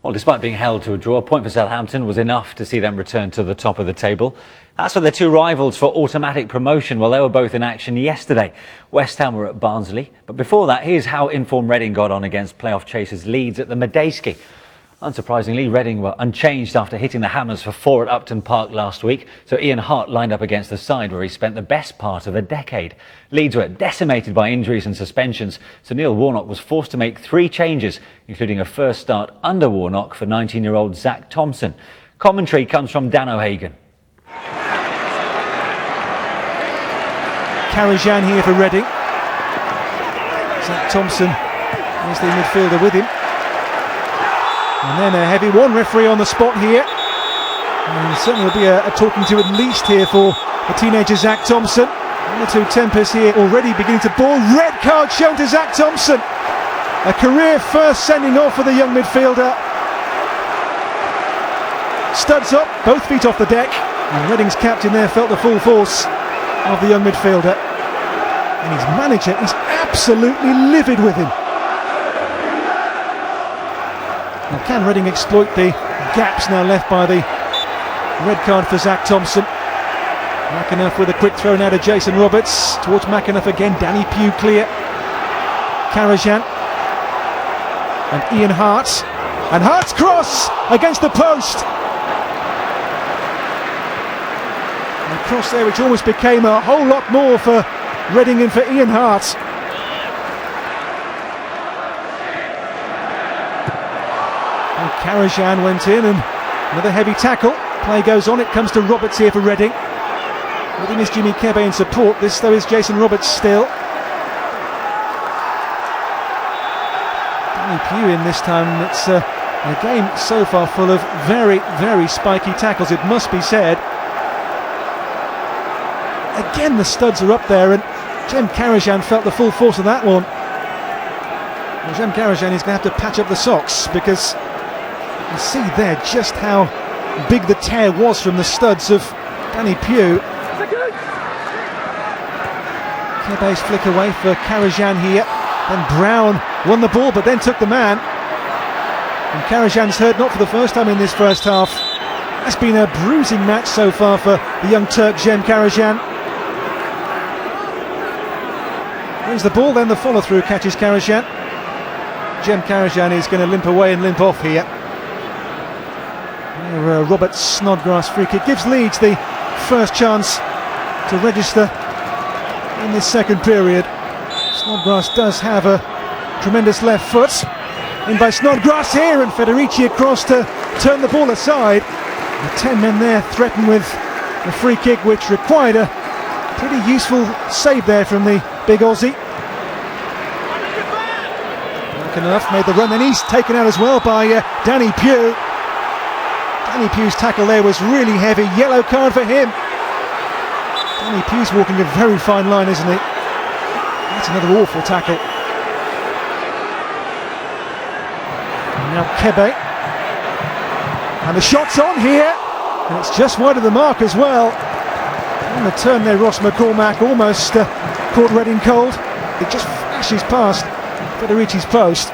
Well, despite being held to a draw, a point for Southampton was enough to see them return to the top of the table. As for their two rivals for automatic promotion, well, they were both in action yesterday. West Ham were at Barnsley, but before that, here's how informed Reading got on against playoff chasers Leeds at the Medeski. Unsurprisingly, Reading were unchanged after hitting the hammers for 4 at Upton Park last week, so Ian Hart lined up against the side where he spent the best part of a decade. Leeds were decimated by injuries and suspensions, so Neil Warnock was forced to make 3 changes, including a first start under Warnock for 19-year-old Zach Thompson. Commentary comes from Dan O'Hagan. Karajan here for Reading. Zach Thompson is the midfielder with him. And then a heavy one, referee on the spot here. And certainly will be a talking to at least here for the teenager Zach Thompson. 1 or 2 tempers here already beginning to ball. Red card shown to Zach Thompson. A career first sending off for the young midfielder. Studs up, both feet off the deck. And Reading's captain there felt the full force of the young midfielder. And his manager is absolutely livid with him. Now, can Reading exploit the gaps now left by the red card for Zach Thompson? McAnuff with a quick throw now to Jason Roberts. Towards McAnuff again, Danny Pugh clear. Karajan. And Ian Hart. And Hart's cross against the post. And a cross there which almost became a whole lot more for Reading and for Ian Hart. And Karajan went in and another heavy tackle. Play goes on, it comes to Roberts here for Reading. With him is Jimmy Kebe in support. This though is Jason Roberts still. Danny Pugh in this time. It's a game so far full of very, very spiky tackles, it must be said. Again the studs are up there and Jem Karajan felt the full force of that one. Well, Jem Karajan is going to have to patch up the socks because you see there just how big the tear was from the studs of Danny Pugh. Kebe's flick away for Karajan here. Then Brown won the ball but then took the man. And Karajan's hurt not for the first time in this first half. That's been a bruising match so far for the young Turk Jem Karajan. Wins the ball, then the follow through catches Karajan. Jem Karajan is going to limp away and limp off here. Robert Snodgrass free kick gives Leeds the first chance to register in this second period. Snodgrass does have a tremendous left foot. In by Snodgrass here and Federici across to turn the ball aside. The 10 men there threatened with a free kick which required a pretty useful save there from the big Aussie. McAnuff made the run, then he's taken out as well by Danny Pugh. Danny Pugh's tackle there was really heavy, yellow card for him. Danny Pugh's walking a very fine line, isn't he? That's another awful tackle. And now Kebe. And the shot's on here, and it's just wide of the mark as well. On the turn there, Ross McCormack almost caught Reading cold. It just flashes past Federici's post.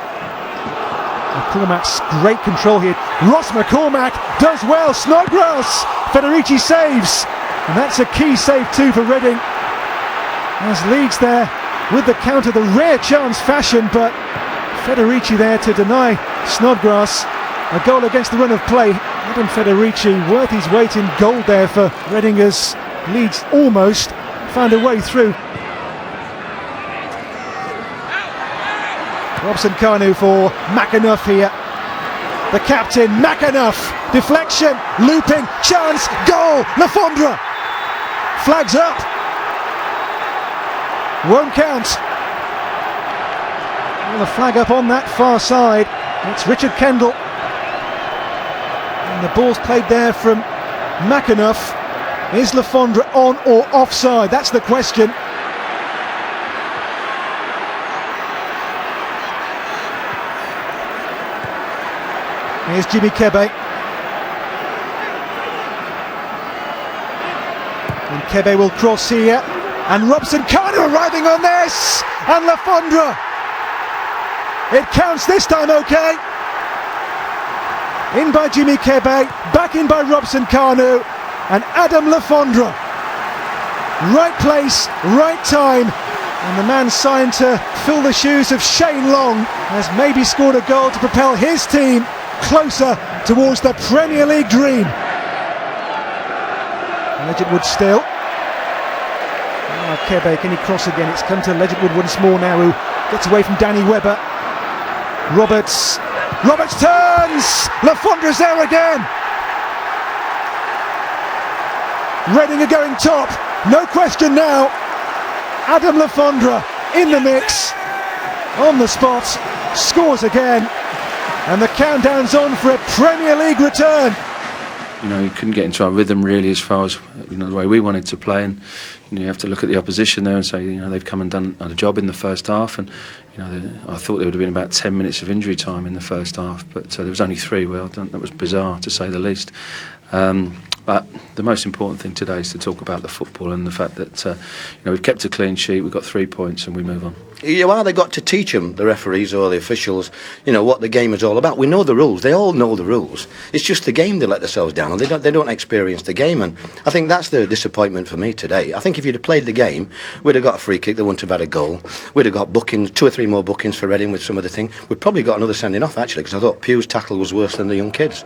McCormack's great control here. Ross McCormack does well. Snodgrass. Federici saves. And that's a key save too for Reading. As Leeds there with the counter, the rare chance fashion, but Federici there to deny Snodgrass a goal against the run of play. Adam Federici worth his weight in gold there for Reading as Leeds almost found a way through. Robson Kanu for McAnuff here. The captain, McAnuff. Deflection, looping, chance, goal, Lafondra. Flags up. Won't count. Well, the flag up on that far side. It's Richard Kendall. And the ball's played there from McAnuff. Is Lafondra on or offside? That's the question. Here's Jimmy Kebe. And Kebe will cross here. And Robson Kanu arriving on this. And Lafondra. It counts this time, okay. in by Jimmy Kebe, back in by Robson Kanu, and Adam Lafondra. Right place, right time, and the man signed to fill the shoes of Shane Long has maybe scored a goal to propel his team closer towards the Premier League dream. Legend still. Kebe, can he cross again? It's come to Legend once more now, who gets away from Danny Webber. Roberts turns! Lafondra's there again! Reading are going top, no question now. Adam Lafondra in the mix, on the spot, scores again, and the countdown's on for a Premier League return. You know, he couldn't get into our rhythm really as far as, you know, the way we wanted to play, and you know, you have to look at the opposition there and say, you know, they've come and done a job in the first half, and you know, I thought there would have been about 10 minutes of injury time in the first half, but there was only 3. Well done. That was bizarre to say the least. But the most important thing today is to talk about the football and the fact that you know, we've kept a clean sheet, we've got 3 points, and we move on. You either got to teach them, the referees or the officials, you know, what the game is all about. We know the rules. They all know the rules. It's just the game they let themselves down, and they don't experience the game. And I think that's the disappointment for me today. I think if you'd have played the game, we'd have got a free kick. They wouldn't have had a goal. We'd have got bookings, 2 or 3 more bookings for Reading with some of the thing. We'd probably got another sending off actually, because I thought Pugh's tackle was worse than the young kids.